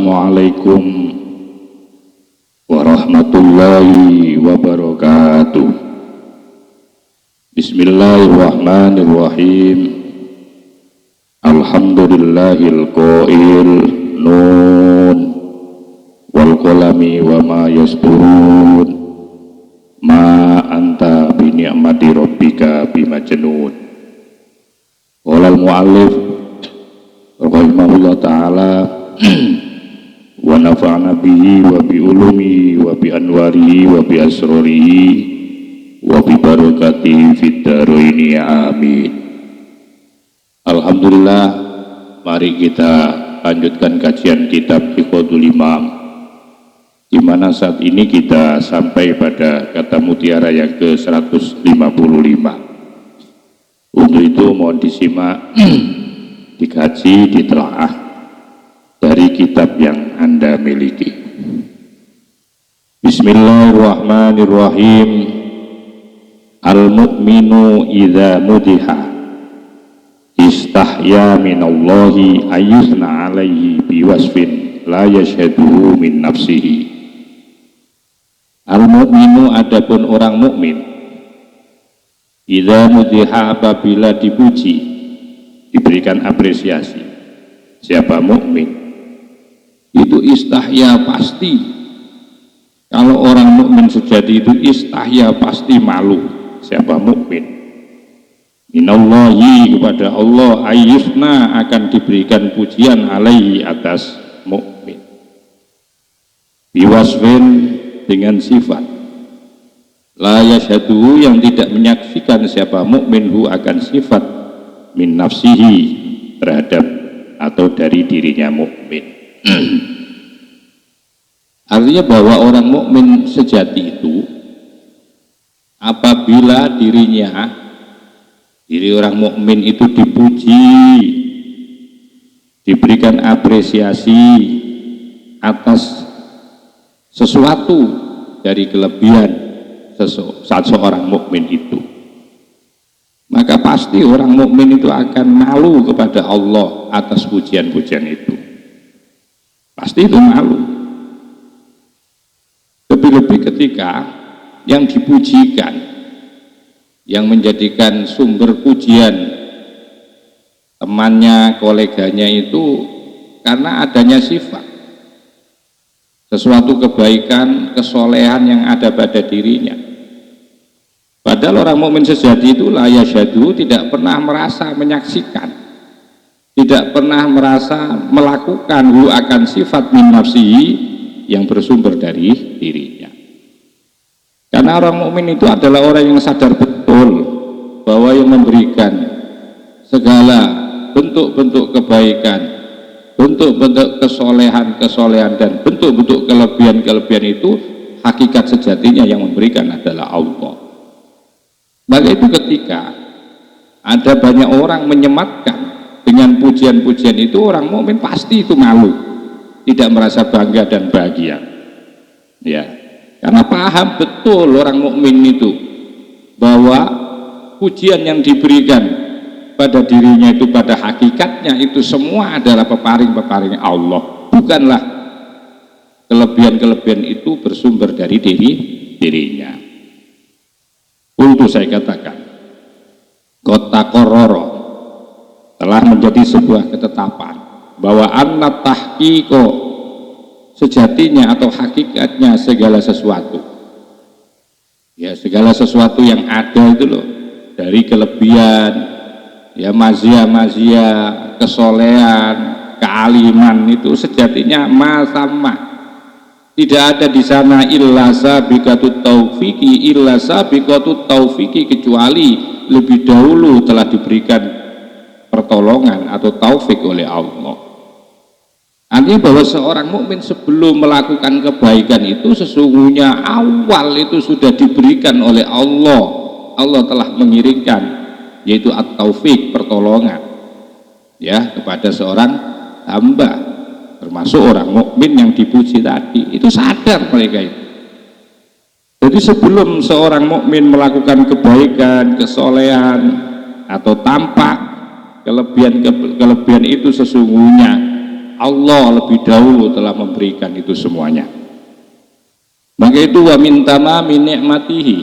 Assalamualaikum warahmatullahi wabarakatuh. Bismillahirrahmanirrahim. Alhamdulillahil qail nun wal qalami wa ma yasturun ma anta bi ni'mati rabbika bimajnun. Qala al muallif rahimahullah ta'ala wa nafa'na bihi wa bi ulumihi wa bi anwarihi wa bi asrarihi wa bi barakatihi fid dharaini amin. Alhamdulillah, mari kita lanjutkan kajian kitab Iqadul Imam, di mana saat ini kita sampai pada kata mutiara yang ke-155. Untuk itu mohon disimak, dikaji, ditelaah dari kitab yang Anda miliki. Bismillahirrahmanirrahim. Al-mu'minu idza mudiha istahya minallahi ayyusna alaihi biwasfin la yashhaduhu min nafsihi. Al-mu'minu adapun orang mukmin, idza mudiha apabila dipuji, diberikan apresiasi. Siapa mukmin itu istahya pasti. Kalau orang mukmin sejati itu istahya pasti malu. Siapa mukmin? Minallahi kepada Allah ayyusna akan diberikan pujian alaihi atas mukmin. Biwasfin dengan sifat. La yashhadu yang tidak menyaksikan siapa mukmin hu akan sifat min nafsihi terhadap atau dari dirinya mukmin. Artinya bahwa orang mukmin sejati itu apabila diri orang mukmin itu dipuji, diberikan apresiasi atas sesuatu dari kelebihan seorang mukmin itu, maka pasti orang mukmin itu akan malu kepada Allah atas pujian-pujian itu. Pasti itu malu. Lebih-lebih ketika yang dipujikan, yang menjadikan sumber pujian temannya, koleganya itu karena adanya sifat sesuatu kebaikan, kesolehan yang ada pada dirinya. Padahal orang mukmin sejati itu la yasyhadu, tidak pernah merasa menyaksikan, tidak pernah merasa melakukan hu akan sifat min nafsihi yang bersumber dari dirinya. Karena orang mukmin itu adalah orang yang sadar betul bahwa yang memberikan segala bentuk-bentuk kebaikan, bentuk-bentuk kesolehan dan bentuk-bentuk kelebihan itu hakikat sejatinya yang memberikan adalah Allah. Maka itu ketika ada banyak orang menyematkan dengan pujian-pujian itu, orang mukmin pasti itu malu, tidak merasa bangga dan bahagia. Ya, karena paham betul orang mukmin itu bahwa pujian yang diberikan pada dirinya itu pada hakikatnya itu semua adalah peparing-peparing Allah, bukanlah kelebihan-kelebihan itu bersumber dari dirinya. Untuk saya katakan, kota kororo telah menjadi sebuah ketetapan bahwa anna tahqiqo sejatinya atau hakikatnya segala sesuatu, ya segala sesuatu yang ada itu loh, dari kelebihan, ya mazia, kesolehan, kealiman itu sejatinya sama. Tidak ada di sana illa sabiqatut taufiqi kecuali lebih dahulu telah diberikan pertolongan atau taufik oleh Allah. Artinya bahwa seorang mukmin sebelum melakukan kebaikan itu sesungguhnya awal itu sudah diberikan oleh Allah. Allah telah mengirimkan, yaitu at-taufik, pertolongan, ya, kepada seorang hamba, termasuk orang mukmin yang dipuji tadi. Itu sadar mereka itu. Jadi sebelum seorang mukmin melakukan kebaikan, kesolehan atau tampak kelebihan itu sesungguhnya Allah lebih dahulu telah memberikan itu semuanya. Maka itu wa min tamami ni'matihi,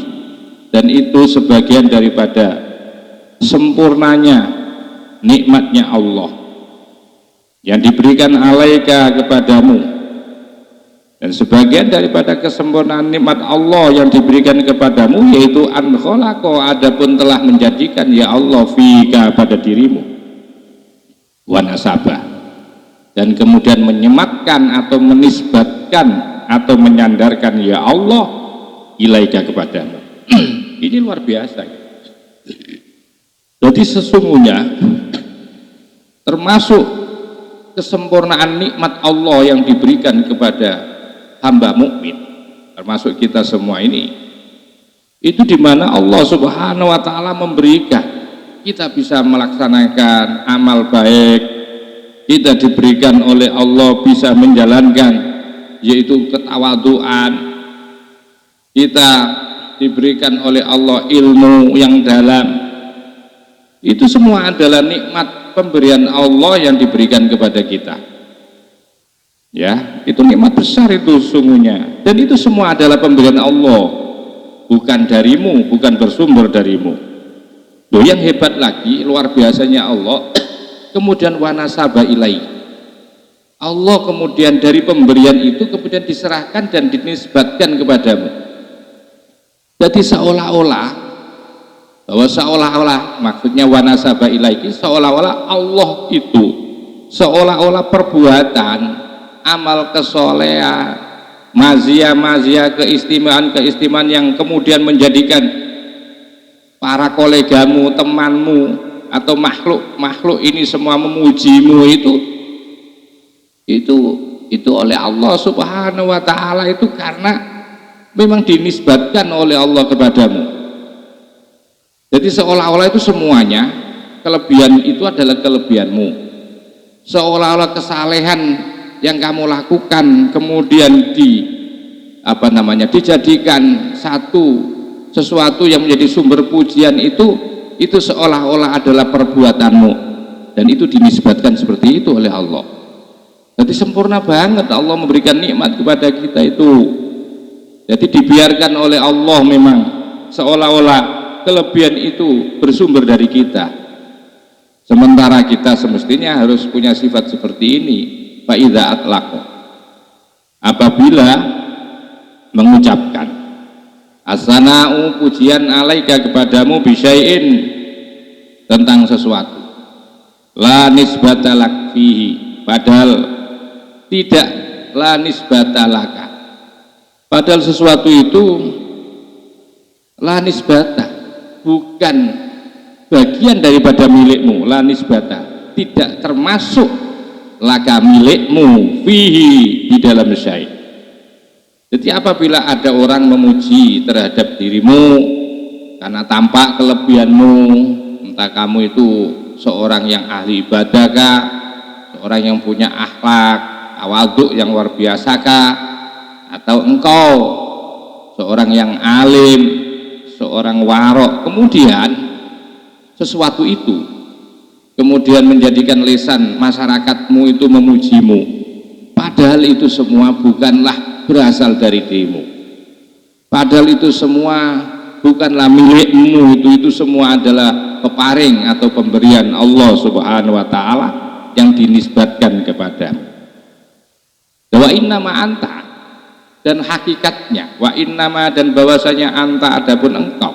dan itu sebagian daripada sempurnanya nikmatnya Allah yang diberikan alaika kepadamu, dan sebagian daripada kesempurnaan nikmat Allah yang diberikan kepadamu yaitu an khalaqa, adapun telah menjadikan ya Allah fika pada dirimu wa nasabah, dan kemudian menyematkan atau menisbatkan atau menyandarkan ya Allah ilaika kepadamu. Ini luar biasa. Jadi sesungguhnya termasuk kesempurnaan nikmat Allah yang diberikan kepada hamba mukmin, termasuk kita semua ini, itu dimana Allah Subhanahu wa Ta'ala memberikan kita bisa melaksanakan amal baik, kita diberikan oleh Allah bisa menjalankan yaitu ketawaduan, kita diberikan oleh Allah ilmu yang dalam. Itu semua adalah nikmat pemberian Allah yang diberikan kepada kita. Ya, itu nikmat besar itu sungguhnya, dan itu semua adalah pemberian Allah, bukan darimu, bukan bersumber darimu. Loh, yang hebat lagi, luar biasanya Allah kemudian wanasaba ilai, Allah kemudian dari pemberian itu kemudian diserahkan dan dinisbatkan kepadamu. Jadi seolah-olah maksudnya wanasaba ilaiki, seolah-olah Allah itu seolah-olah perbuatan amal kesolehan, mazia keistimewaan yang kemudian menjadikan para kolegamu, temanmu atau makhluk ini semua memujimu, itu oleh Allah Subhanahu wa Ta'ala, itu karena memang dinisbatkan oleh Allah kepadamu. Jadi seolah-olah itu semuanya kelebihan itu adalah kelebihanmu, seolah-olah kesalehan yang kamu lakukan kemudian dijadikan sesuatu yang menjadi sumber pujian, itu seolah-olah adalah perbuatanmu, dan itu dinisbatkan seperti itu oleh Allah. Jadi sempurna banget Allah memberikan nikmat kepada kita itu. Jadi dibiarkan oleh Allah memang seolah-olah kelebihan itu bersumber dari kita, sementara kita semestinya harus punya sifat seperti ini. Fa idza atlaqo, apabila mengucapkan as-sana'u, pujian alaika kepadamu, bisyai'in, tentang sesuatu, la nisbata lak fihi, padahal tidak, la nisbata laka, padahal sesuatu itu la nisbata, bukan bagian daripada milikmu, la nisbata, tidak termasuk laka milikmu, fihi, di dalam syai'. Jadi apabila ada orang memuji terhadap dirimu karena tampak kelebihanmu, entah kamu itu seorang yang ahli ibadah kah, seorang yang punya akhlak tawadhu yang luar biasa kah, atau engkau seorang yang alim, seorang warok, kemudian sesuatu itu kemudian menjadikan lisan masyarakatmu itu memujimu, padahal itu semua bukanlah berasal dari dirimu, padahal itu semua bukanlah milikmu, itu semua adalah peparing atau pemberian Allah Subhanahu wa Ta'ala yang dinisbatkan kepadamu. Wa innama anta, dan hakikatnya wa innama, dan bahwasanya anta, adapun engkau,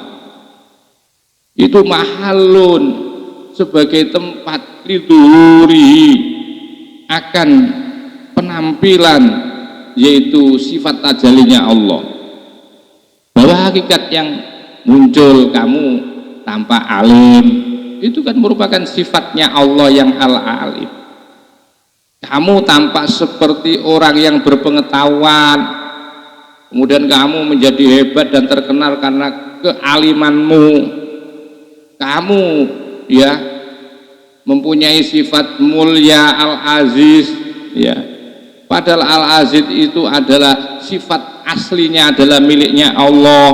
itu mahalun, sebagai tempat liduri, akan penampilan yaitu sifat tajalinya Allah, bahwa hakikat yang muncul kamu tanpa alim itu kan merupakan sifatnya Allah yang al-alim. Kamu tampak seperti orang yang berpengetahuan, kemudian kamu menjadi hebat dan terkenal karena kealimanmu. Kamu ya mempunyai sifat mulia al-aziz, ya, padahal al-aziz itu adalah sifat aslinya adalah miliknya Allah.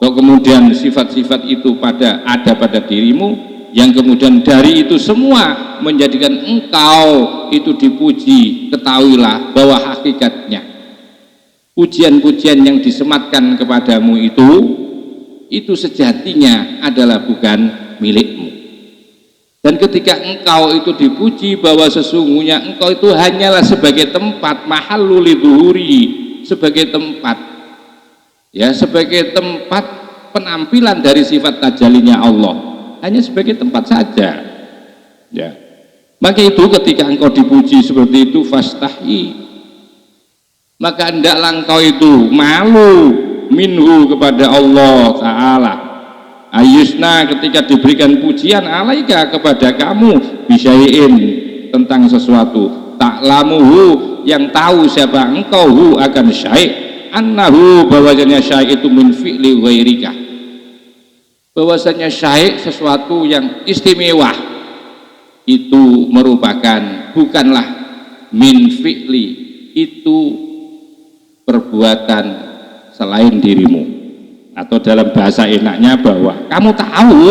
Kalau kemudian sifat-sifat itu ada pada dirimu, yang kemudian dari itu semua menjadikan engkau itu dipuji, ketahuilah bahwa hakikatnya pujian-pujian yang disematkan kepadamu itu sejatinya adalah bukan milikmu. Dan ketika engkau itu dipuji bahwa sesungguhnya engkau itu hanyalah sebagai tempat mahallul lidzuhuri, sebagai tempat, ya, sebagai tempat penampilan dari sifat tajalinya Allah, hanya sebagai tempat saja, ya. Maka itu ketika engkau dipuji seperti itu, fastahi, maka hendaklah engkau itu malu minhu kepada Allah Ta'ala. Ayusna, ketika diberikan pujian alaika kepada kamu, bisyai'in, tentang sesuatu, ta'lamuhu, yang tahu siapa engkau, hu akan syai', annahu, bahwasanya syai' itu min fi'li ghairika, bahwasanya syai' sesuatu yang istimewa itu merupakan, bukanlah min fi'li, itu perbuatan selain dirimu. Atau dalam bahasa enaknya bahwa kamu tahu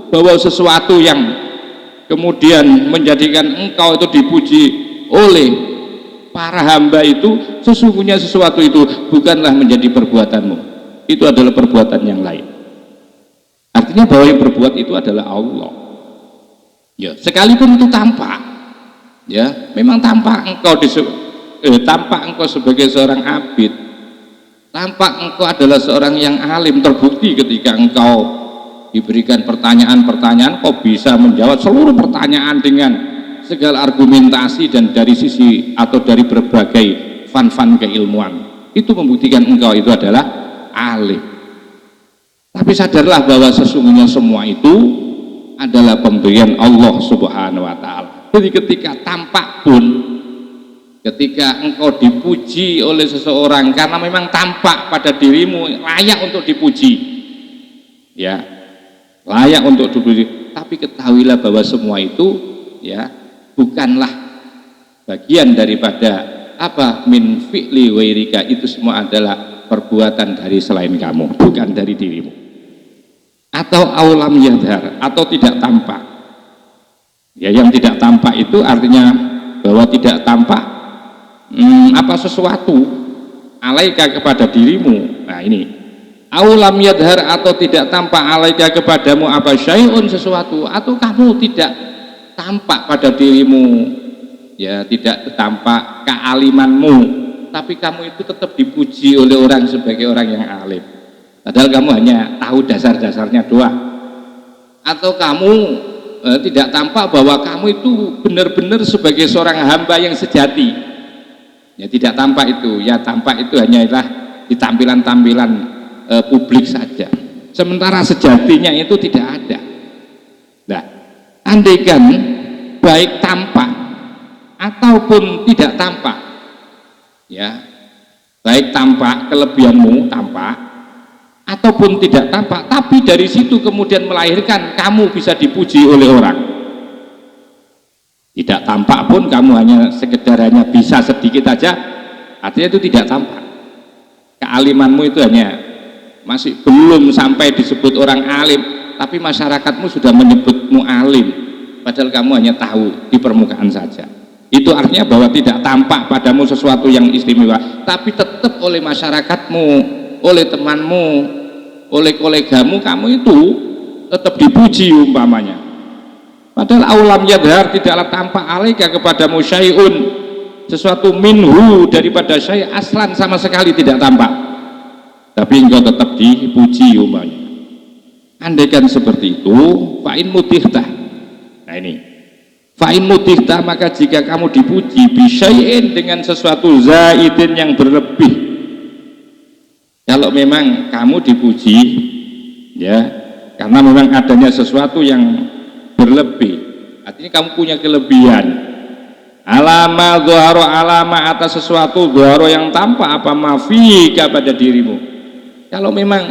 bahwa sesuatu yang kemudian menjadikan engkau itu dipuji oleh para hamba itu, sesungguhnya sesuatu itu bukanlah menjadi perbuatanmu, itu adalah perbuatan yang lain. Artinya bahwa yang berbuat itu adalah Allah, ya, sekalipun itu tampak, ya, memang tampak engkau tampak engkau sebagai seorang abid, tampak engkau adalah seorang yang alim, terbukti ketika engkau diberikan pertanyaan-pertanyaan, kau bisa menjawab seluruh pertanyaan dengan segala argumentasi dan dari sisi atau dari berbagai fan-fan keilmuan. Itu membuktikan engkau itu adalah alim. Tapi sadarlah bahwa sesungguhnya semua itu adalah pemberian Allah Subhanahu wa Ta'ala. Jadi ketika tampak pun, ketika engkau dipuji oleh seseorang karena memang tampak pada dirimu layak untuk dipuji, ya, layak untuk dipuji, tapi ketahuilah bahwa semua itu, ya, bukanlah bagian daripada apa, min fi'li wairika, itu semua adalah perbuatan dari selain kamu, bukan dari dirimu. Atau aulam yadhar, atau tidak tampak, ya, yang tidak tampak itu artinya bahwa tidak tampak apa sesuatu alaika kepada dirimu. Nah ini aulam yadhar, atau tidak tampak alaika kepadamu apa syai'un, sesuatu, atau kamu tidak tampak pada dirimu, ya, tidak tampak kealimanmu, tapi kamu itu tetap dipuji oleh orang sebagai orang yang alim, padahal kamu hanya tahu dasar-dasarnya doang. Atau kamu tidak tampak bahwa kamu itu benar-benar sebagai seorang hamba yang sejati, ya, tidak tampak itu, ya, tampak itu hanyalah di tampilan-tampilan publik saja, sementara sejatinya itu tidak ada. Nah, andaikan baik tampak ataupun tidak tampak, ya, baik tampak kelebihanmu, tampak, ataupun tidak tampak, tapi dari situ kemudian melahirkan kamu bisa dipuji oleh orang. Tidak tampak pun kamu hanya sekedar hanya bisa sedikit aja, artinya itu tidak tampak. Kealimanmu itu hanya masih belum sampai disebut orang alim, tapi masyarakatmu sudah menyebutmu alim, padahal kamu hanya tahu di permukaan saja. Itu artinya bahwa tidak tampak padamu sesuatu yang istimewa, tapi tetap oleh masyarakatmu, oleh temanmu, oleh kolegamu, kamu itu tetap dipuji umpamanya. Padahal aulam yadhar, tidaklah tampak alaika kepadamu syai'un, sesuatu minhu, daripada syai', aslan sama sekali tidak tampak, tapi engkau tetap dipuji umpamanya. Andaikan seperti itu, fa'in mutihta, nah ini fa'in mutihta, maka jika kamu dipuji bisyai'in, dengan sesuatu zaidin yang berlebih, kalau memang kamu dipuji, ya, karena memang adanya sesuatu yang berlebih, artinya kamu punya kelebihan, alama dhuharo, alama atas sesuatu, dhuharo yang tampak, apa mafika pada dirimu. Kalau memang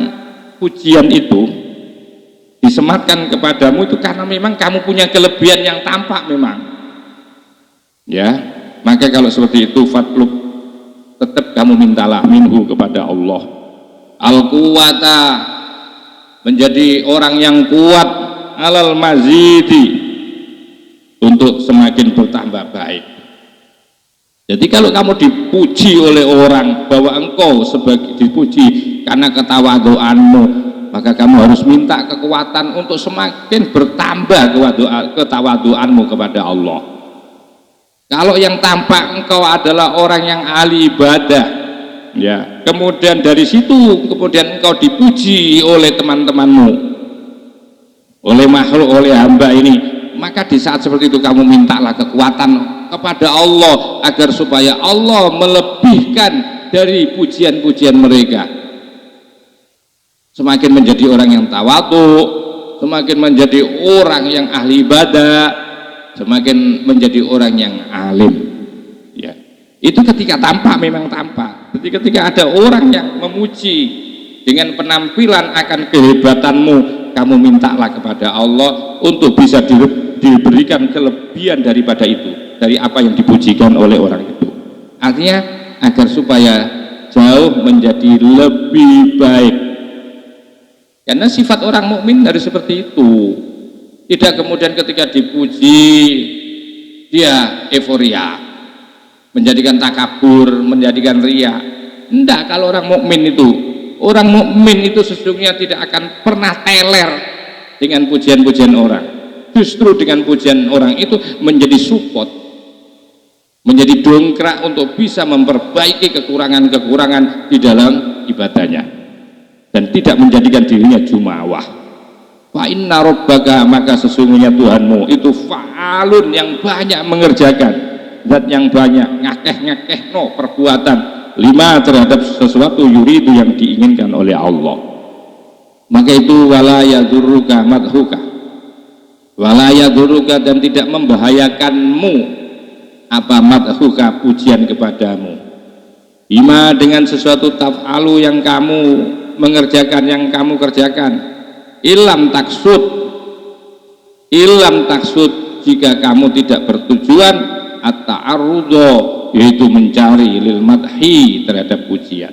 pujian itu disematkan kepadamu itu karena memang kamu punya kelebihan yang tampak memang, ya, maka kalau seperti itu fatlub, tetap kamu mintalah minhu kepada Allah al-quwata, menjadi orang yang kuat, alal mazidi, untuk semakin bertambah baik. Jadi kalau kamu dipuji oleh orang bahwa engkau sebagai dipuji karena ketawaduanmu, maka kamu harus minta kekuatan untuk semakin bertambah ketawaduanmu kepada Allah. Kalau yang tampak engkau adalah orang yang ahli ibadah, ya, kemudian dari situ kemudian engkau dipuji oleh teman-temanmu, oleh makhluk, oleh hamba ini, maka di saat seperti itu kamu mintalah kekuatan kepada Allah agar supaya Allah melebihkan dari pujian-pujian mereka, semakin menjadi orang yang tawadhu, semakin menjadi orang yang ahli ibadah, semakin menjadi orang yang alim, ya. Itu ketika tampak, memang tampak. Jadi ketika ada orang yang memuji dengan penampilan akan kehebatanmu, kamu mintalah kepada Allah untuk bisa diberikan kelebihan daripada itu, dari apa yang dipujikan oleh orang itu. Artinya agar supaya jauh menjadi lebih baik. Karena sifat orang mukmin harus seperti itu. Tidak kemudian ketika dipuji dia euforia, menjadikan takabur, menjadikan ria. Enggak, kalau orang mukmin itu sesungguhnya tidak akan pernah teler dengan pujian-pujian orang. Justru dengan pujian orang itu menjadi support, menjadi dongkrak untuk bisa memperbaiki kekurangan-kekurangan di dalam ibadahnya, dan tidak menjadikan dirinya jumawah. Fa inna rabbaka, maka sesungguhnya Tuhanmu itu fa'alun, yang banyak mengerjakan, zat yang banyak ngakeh no perbuatan, lima terhadap sesuatu yuridu yang diinginkan oleh Allah. Maka itu wala yadurruka madhuka, wala yadurruka, dan tidak membahayakanmu apa madhuka, pujian kepadamu, bima, dengan sesuatu taf'alu yang kamu mengerjakan, yang kamu kerjakan, ilam taksud, jika kamu tidak bertujuan at-ta'arrudho, yaitu mencari lil madhi, terhadap pujian.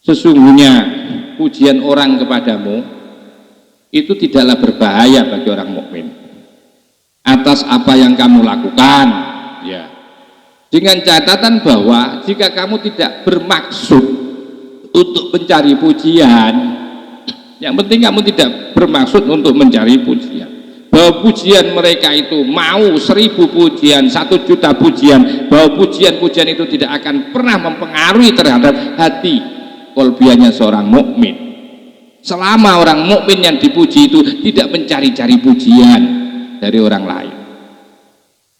Sesungguhnya pujian orang kepadamu itu tidaklah berbahaya bagi orang mukmin atas apa yang kamu lakukan, ya, dengan catatan bahwa jika kamu tidak bermaksud untuk mencari pujian, yang penting kamu tidak bermaksud untuk mencari pujian, bahwa pujian mereka itu mau 1000 pujian, 1 juta pujian, bahwa pujian-pujian itu tidak akan pernah mempengaruhi terhadap hati kolbiannya seorang mukmin. Selama orang mukmin yang dipuji itu tidak mencari-cari pujian dari orang lain,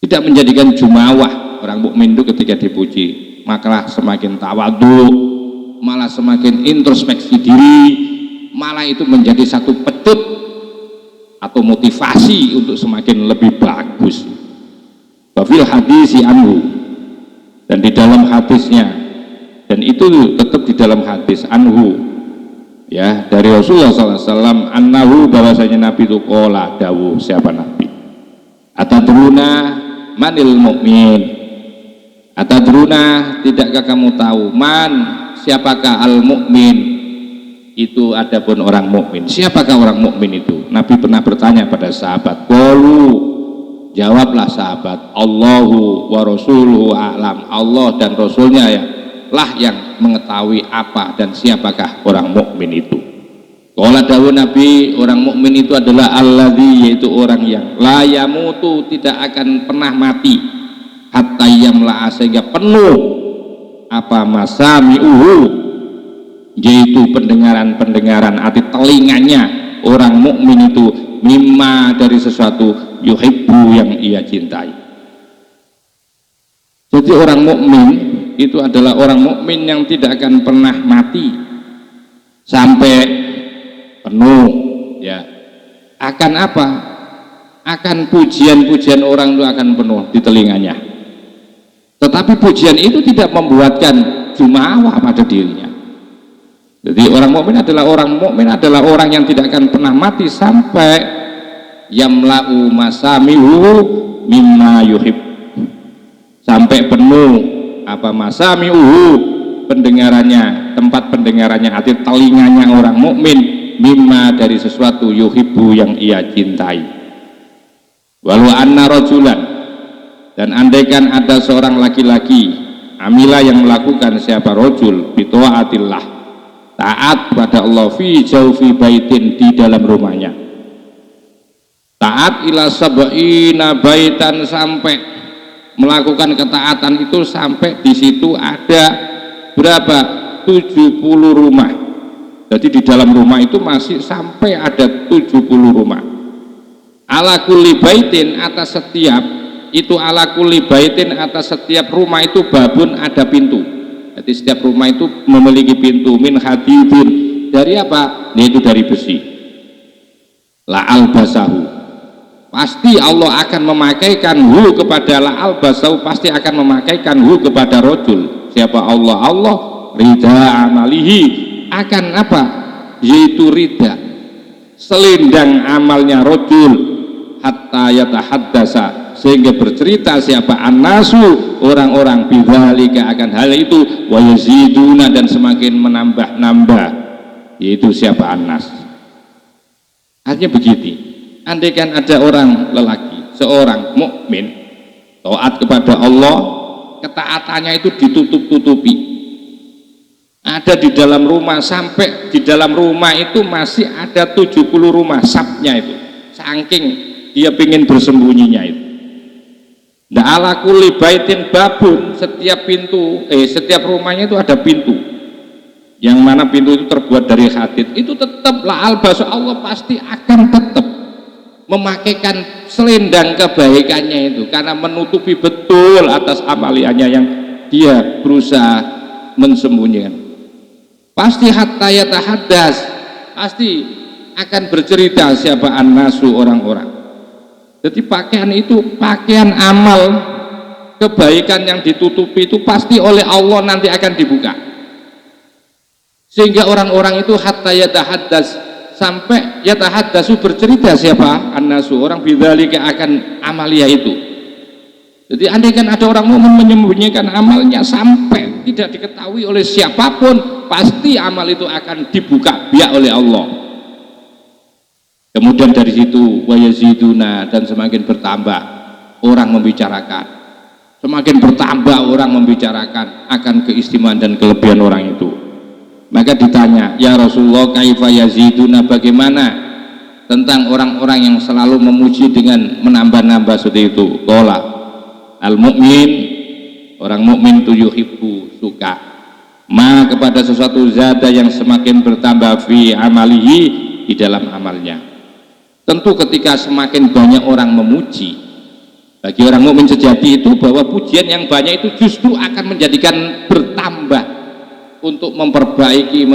tidak menjadikan jumawah. Orang mukmin itu ketika dipuji maka semakin tawadhu, malah semakin introspeksi diri, malah itu menjadi satu petut atau motivasi untuk semakin lebih bagus. Wafil hadisi anhu, dan di dalam hadisnya, dan itu tetap di dalam hadis anhu, ya, dari Rasulullah SAW, annahu, bahwasanya Nabi itu qala, dawuh siapa Nabi, atadruna manil mu'min, atadruna, tidakkah kamu tahu, man, siapakah al mu'min, itu adapun orang mukmin. Siapakah orang mukmin itu? Nabi pernah bertanya pada sahabat. Qalu, jawablah sahabat, Allahu wa rasuluhu a'lam, Allah dan Rasulnya ya lah yang mengetahui apa dan siapakah orang mukmin itu. Qala, dawuh Nabi, orang mukmin itu adalah alladzi, yaitu orang yang la yamutu, tidak akan pernah mati, hatta yamla, sehingga penuh apa masami'uhu, yaitu pendengaran-pendengaran hati telinganya orang mukmin itu, mimma, dari sesuatu, yuhibbu, yang ia cintai. Jadi orang mukmin itu adalah orang mukmin yang tidak akan pernah mati sampai penuh, ya. Akan apa? Akan pujian-pujian orang itu akan penuh di telinganya. Tetapi pujian itu tidak membuatkan jumawah pada dirinya. Jadi orang mukmin adalah orang yang tidak akan pernah mati sampai yamla'u masamihu mimma yuhib, sampai penuh apa masamihu, pendengarannya, tempat pendengarannya, hati telinganya orang mukmin, mimma dari sesuatu yuhibbu yang ia cintai. Walau anna rajulan, dan andaikan ada seorang laki-laki amila yang melakukan siapa rajul bitaatillah, taat kepada Allah fi jaufi baitin di dalam rumahnya, taat ila sab'ina baitan, sampai melakukan ketaatan itu sampai di situ ada berapa? 70 rumah. Jadi di dalam rumah itu masih sampai ada 70 rumah. Ala kulli baitin, atas setiap itu, ala kulli baitin atas setiap rumah itu babun ada pintu. Jadi setiap rumah itu memiliki pintu, min hadidin, dari apa? Yaitu dari besi. La albasahu, pasti Allah akan memakaikan hu kepada la albasahu, pasti akan memakaikan hu kepada rajul. Siapa Allah? Allah ridha amalihi, akan apa? Yaitu ridha selendang amalnya rajul, hatta yatahaddasa, sehingga bercerita siapa annasu, orang-orang, bidzalika akan hal itu, wa yaziduna, dan semakin menambah-nambah, yaitu siapa annas. Artinya begitu, andaikan ada orang lelaki, seorang mukmin taat kepada Allah, ketaatannya itu ditutup-tutupi, ada di dalam rumah, sampai di dalam rumah itu masih ada 70 rumah sapnya itu, saking dia ingin bersembunyinya itu. Nah, ala kulli baitin babun, setiap pintu, setiap rumahnya itu ada pintu, yang mana pintu itu terbuat dari hadid. Itu tetap la albasa, Allah pasti akan tetap memakaikan selendang kebaikannya itu, karena menutupi betul atas amaliannya yang dia berusaha mensembunyikan. Pasti hatta yatahaddas, pasti akan bercerita siapa annasu, orang-orang. Jadi pakaian itu, pakaian amal kebaikan yang ditutupi itu pasti oleh Allah nanti akan dibuka, sehingga orang-orang itu hatta yatahaddas, sampai yatahaddasu, bercerita siapa annasu, orang, bidzalika akan amalia itu. Jadi andaikan ada orang mukmin menyembunyikan amalnya sampai tidak diketahui oleh siapapun, pasti amal itu akan dibuka biak oleh Allah. Kemudian dari situ wayaziduna, dan semakin bertambah orang membicarakan, semakin bertambah orang membicarakan akan keistimewaan dan kelebihan orang itu. Maka ditanya, ya Rasulullah, kaifa yaziduna, bagaimana tentang orang-orang yang selalu memuji dengan menambah-nambah seperti itu? Qala al-mu'min, orang mukmin itu yuhibbu, suka, ma, kepada sesuatu zada yang semakin bertambah, fi amalihi, di dalam amalnya. Tentu ketika semakin banyak orang memuji, bagi orang mukmin sejati itu bahwa pujian yang banyak itu justru akan menjadikan bertambah untuk memperbaiki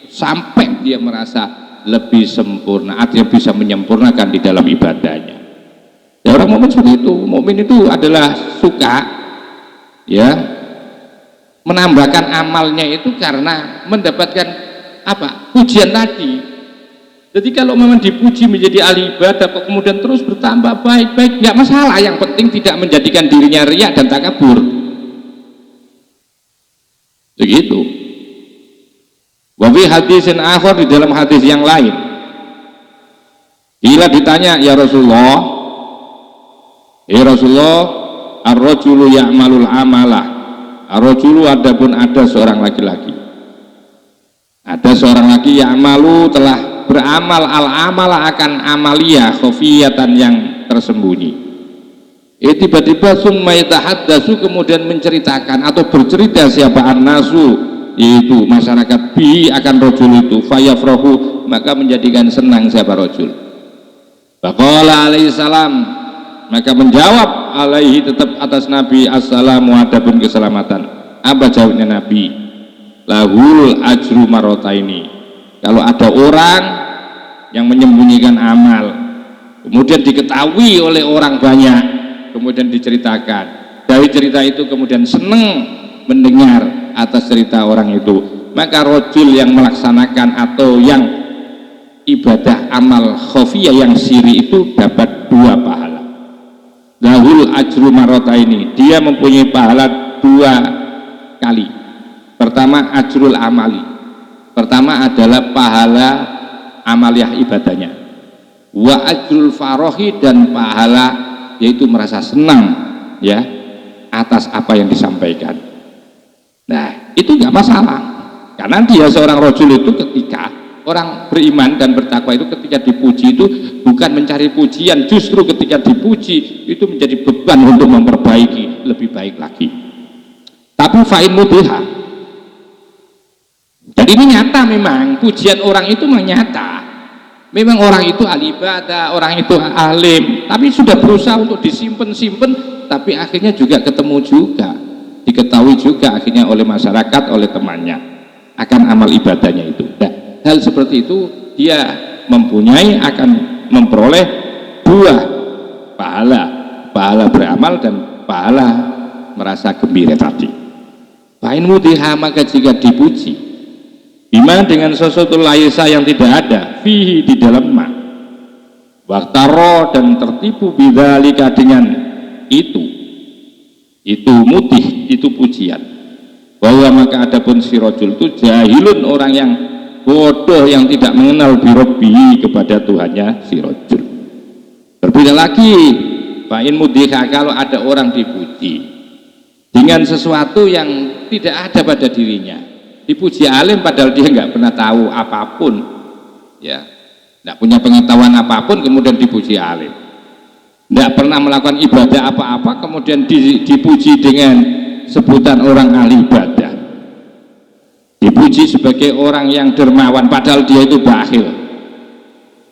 sampai dia merasa lebih sempurna, artinya bisa menyempurnakan di dalam ibadahnya. Ya, orang mukmin seperti itu. Mukmin itu adalah suka, ya, menambahkan amalnya itu karena mendapatkan apa? Pujian tadi. Jadi kalau memang dipuji menjadi ahli ibadah, kemudian terus bertambah baik-baik, nggak masalah. Yang penting tidak menjadikan dirinya riya dan takabur. Begitu. Wa fi hadisin akhar, di dalam hadis yang lain, bila ditanya, ya Rasulullah, ar-rajulu ya'malul amalah, ar-rajulu, adapun ada seorang laki-laki, ada seorang laki ya'malu, telah beramal, al-amalah, akan amalia, khafiyatan, yang tersembunyi. Tiba-tiba summa yatahaddatsu, kemudian menceritakan atau bercerita siapa annasu, yaitu masyarakat, bi, akan rajul itu, fayafrahu, maka menjadikan senang siapa rajul. Faqala alaihi salam, maka menjawab alaihi, tetap atas Nabi, assalamu, adapun keselamatan. Apa jawabnya Nabi? Lahul ajru marotaini, kalau ada orang yang menyembunyikan amal, kemudian diketahui oleh orang banyak, kemudian diceritakan, dari cerita itu kemudian senang mendengar atas cerita orang itu, maka rajul yang melaksanakan atau yang ibadah amal khafiyah yang siri itu dapat 2 pahala. Lahul ajru marotaini, dia mempunyai pahala 2 kali. Pertama ajrul amali, Pertama adalah pahala amaliyah ibadahnya, wa ajrul farohi, dan pahala yaitu merasa senang ya atas apa yang disampaikan. Nah itu nggak masalah, karena dia seorang rajul itu ketika orang beriman dan bertakwa itu ketika dipuji itu bukan mencari pujian, justru ketika dipuji itu menjadi beban untuk memperbaiki lebih baik lagi. Tapi fa'in mudiha, jadi ini nyata, memang pujian orang itu menyata, memang orang itu ahli ibadah, orang itu alim, tapi sudah berusaha untuk disimpan, tapi akhirnya juga ketemu juga, diketahui juga akhirnya oleh masyarakat, oleh temannya akan amal ibadahnya itu. Nah, hal seperti itu dia mempunyai, akan memperoleh dua pahala beramal dan pahala merasa gembira tadi. Fa'in mudiha, maka jika dipuji bima, dengan sesuatu laisa yang tidak ada, fihi, di dalam ma, waktaro, dan tertipu, bidzalika, dengan itu mudih, itu pujian, bahwa maka adapun si rajul itu jahilun, orang yang bodoh, yang tidak mengenal birobbihi, kepada Tuhannya si rajul. Berbeda lagi fa'in mudiha, kalau ada orang dipuji dengan sesuatu yang tidak ada pada dirinya, dipuji alim padahal dia nggak pernah tahu apapun, ya, nggak punya pengetahuan apapun, kemudian dipuji alim, nggak pernah melakukan ibadah apa-apa, kemudian dipuji dengan sebutan orang ahli ibadah, dipuji sebagai orang yang dermawan padahal dia itu bakhil,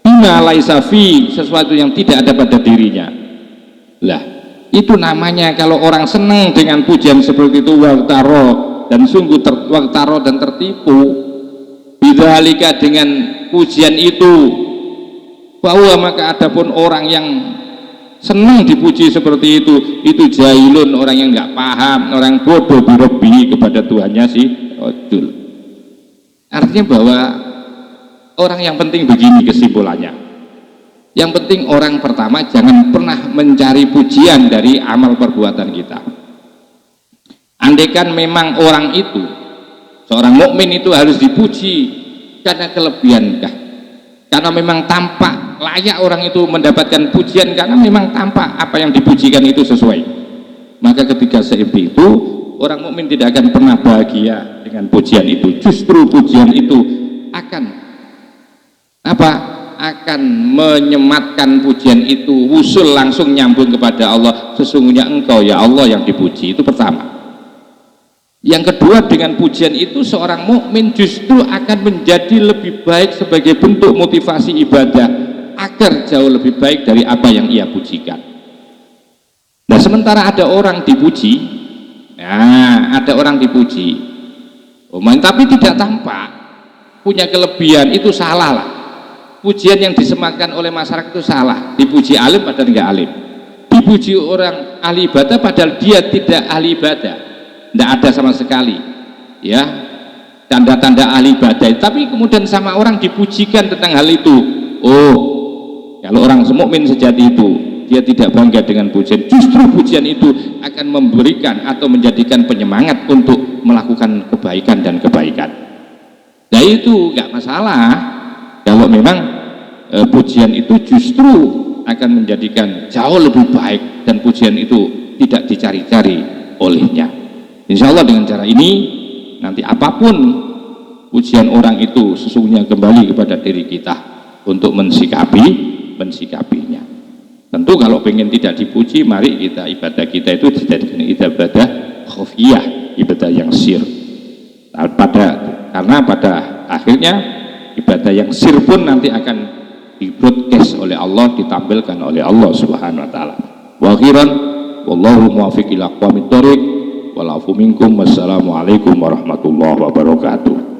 bima laisa fi, sesuatu yang tidak ada pada dirinya. Lah itu namanya kalau orang senang dengan pujian seperti itu, waktaro, dan sungguh waktaro, dan tertipu, bidzalika, dengan pujian itu, bahwa maka adapun orang yang senang dipuji seperti itu jahilun, orang yang nggak paham, orang bodoh birobbihi, kepada Tuhannya si rajul. Artinya bahwa orang yang penting begini kesimpulannya, yang penting orang pertama jangan pernah mencari pujian dari amal perbuatan kita. Andaikan memang orang itu, seorang mukmin itu harus dipuji karena kelebihankah, karena memang tampak layak orang itu mendapatkan pujian, karena memang tampak apa yang dipujikan itu sesuai, maka ketika seperti itu orang mukmin tidak akan pernah bahagia dengan pujian itu. Justru pujian itu akan akan menyematkan pujian itu, wusul, langsung nyambung kepada Allah. Sesungguhnya engkau ya Allah yang dipuji. Itu pertama. Yang kedua, dengan pujian itu seorang mukmin justru akan menjadi lebih baik sebagai bentuk motivasi ibadah agar jauh lebih baik dari apa yang ia pujikan. Nah, sementara ada orang dipuji, tapi tidak tampak punya kelebihan, itu salah lah. Pujian yang disematkan oleh masyarakat itu salah. Dipuji alim padahal enggak alim, dipuji orang ahli ibadah padahal dia tidak ahli ibadah, tidak ada sama sekali ya tanda-tanda ahli ibadah, tapi kemudian sama orang dipujikan tentang hal itu. Oh, kalau orang mukmin sejati itu dia tidak bangga dengan pujian, justru pujian itu akan memberikan atau menjadikan penyemangat untuk melakukan kebaikan dan kebaikan. Nah itu nggak masalah kalau memang pujian itu justru akan menjadikan jauh lebih baik dan pujian itu tidak dicari-cari olehnya. Insya Allah dengan cara ini nanti apapun pujian orang itu sesungguhnya kembali kepada diri kita untuk mensikapinya. Tentu kalau pengen tidak dipuji, mari kita ibadah kita itu dijadikan ibadah khofiyah, ibadah yang sir. Karena pada akhirnya ibadah yang sir pun nanti akan di-broadcast oleh Allah, ditampilkan oleh Allah Subhanahu wa taala. Wa akhiran wallahu muwaffiq ila aqwamit thoriq. Walafu minkum, wassalamualaikum warahmatullahi wabarakatuh.